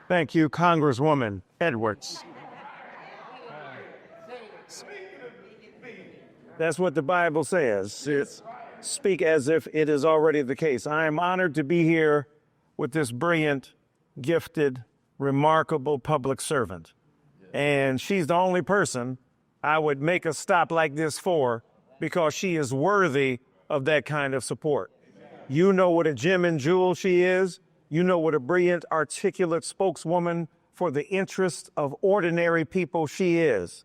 Thank you, Congresswoman Edwards. That's what the Bible says. Speak as if it is already the case. I am honored to be here with this brilliant, gifted, remarkable public servant. And she's the only person I would make a stop like this for, because she is worthy of that kind of support. You know what a gem and jewel she is. You know what a brilliant, articulate spokeswoman for the interests of ordinary people she is.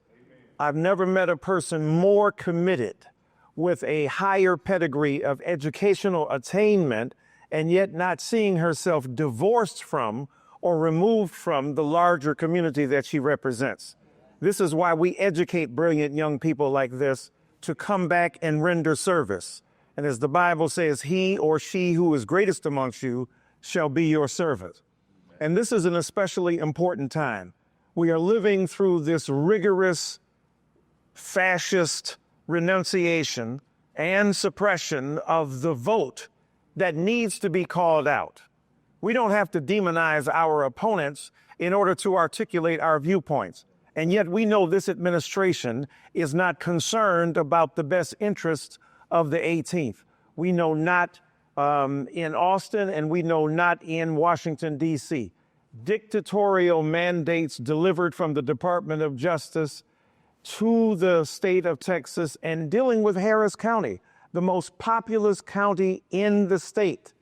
I've never met a person more committed, with a higher pedigree of educational attainment, and yet not seeing herself divorced from or removed from the larger community that she represents. This is why we educate brilliant young people like this to come back and render service. And as the Bible says, he or she who is greatest amongst you shall be your servant. And this is an especially important time. We are living through this rigorous fascist renunciation and suppression of the vote that needs to be called out. We don't have to demonize our opponents in order to articulate our viewpoints. And yet we know this administration is not concerned about the best interests of the 18th. We know not in Austin, and we know not in Washington, D.C. Dictatorial mandates delivered from the Department of Justice to the state of Texas, and dealing with Harris County, the most populous county in the state,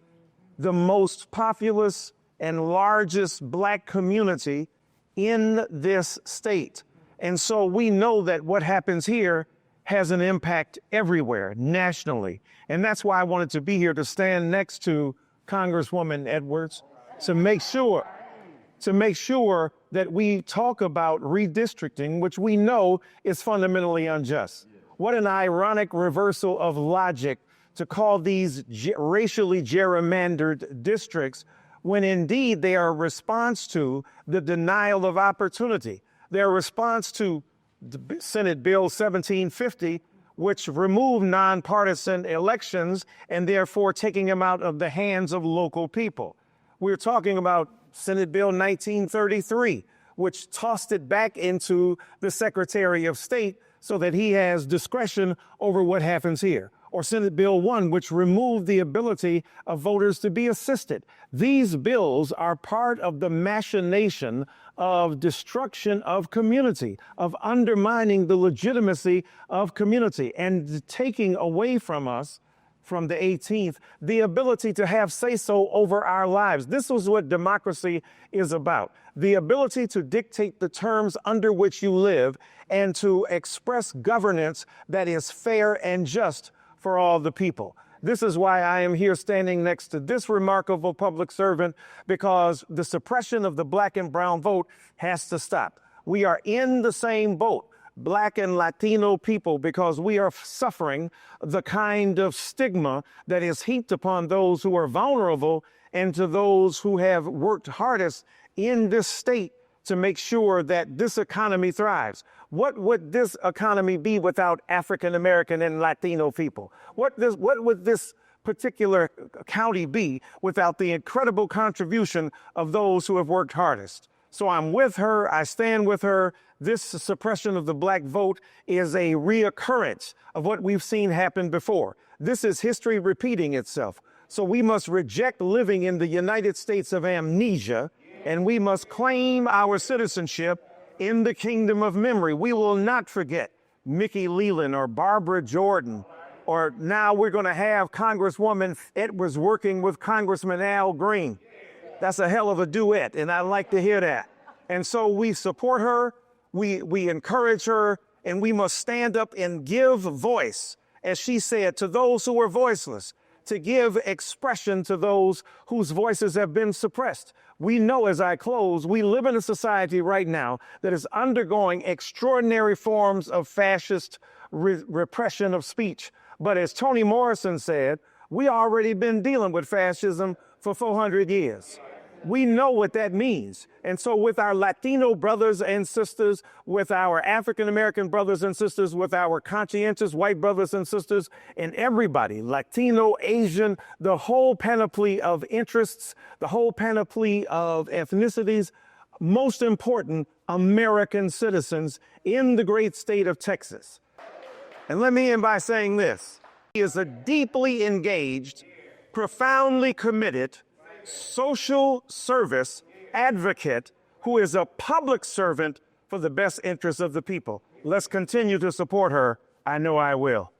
the most populous and largest Black community in this state. And so we know that what happens here has an impact everywhere, nationally. And that's why I wanted to be here to stand next to Congresswoman Edwards to make sure that we talk about redistricting, which we know is fundamentally unjust. What an ironic reversal of logic to call these racially gerrymandered districts when indeed they are a response to the denial of opportunity. They're a response to Senate Bill 1750, which removed nonpartisan elections and therefore taking them out of the hands of local people. We're talking about Senate Bill 1933, which tossed it back into the Secretary of State so that he has discretion over what happens here. Or Senate Bill 1, which removed the ability of voters to be assisted. These bills are part of the machination of destruction of community, of undermining the legitimacy of community, and taking away from us, from the 18th, the ability to have say-so over our lives. This is what democracy is about. The ability to dictate the terms under which you live and to express governance that is fair and just for all the people. This is why I am here standing next to this remarkable public servant, because the suppression of the Black and brown vote has to stop. We are in the same boat, Black and Latino people, because we are suffering the kind of stigma that is heaped upon those who are vulnerable and to those who have worked hardest in this state to make sure that this economy thrives. What would this economy be without African American and Latino people? What would this particular county be without the incredible contribution of those who have worked hardest? So I'm with her, I stand with her. This suppression of the Black vote is a reoccurrence of what we've seen happen before. This is history repeating itself. So we must reject living in the United States of amnesia, and we must claim our citizenship in the kingdom of memory. We will not forget Mickey Leland or Barbara Jordan, or now we're going to have Congresswoman Edwards working with Congressman Al Green. That's a hell of a duet, and I like to hear that. And so we support her, we encourage her, and we must stand up and give voice, as she said, to those who are voiceless, to give expression to those whose voices have been suppressed. We know, as I close, we live in a society right now that is undergoing extraordinary forms of fascist repression of speech. But as Toni Morrison said, we already been dealing with fascism for 400 years. We know what that means. And so with our Latino brothers and sisters, with our African-American brothers and sisters, with our conscientious white brothers and sisters, and everybody, Latino, Asian, the whole panoply of interests, the whole panoply of ethnicities, most important American citizens in the great state of Texas. And let me end by saying this. He is a deeply engaged, profoundly committed social service advocate who is a public servant for the best interests of the people. Let's continue to support her. I know I will.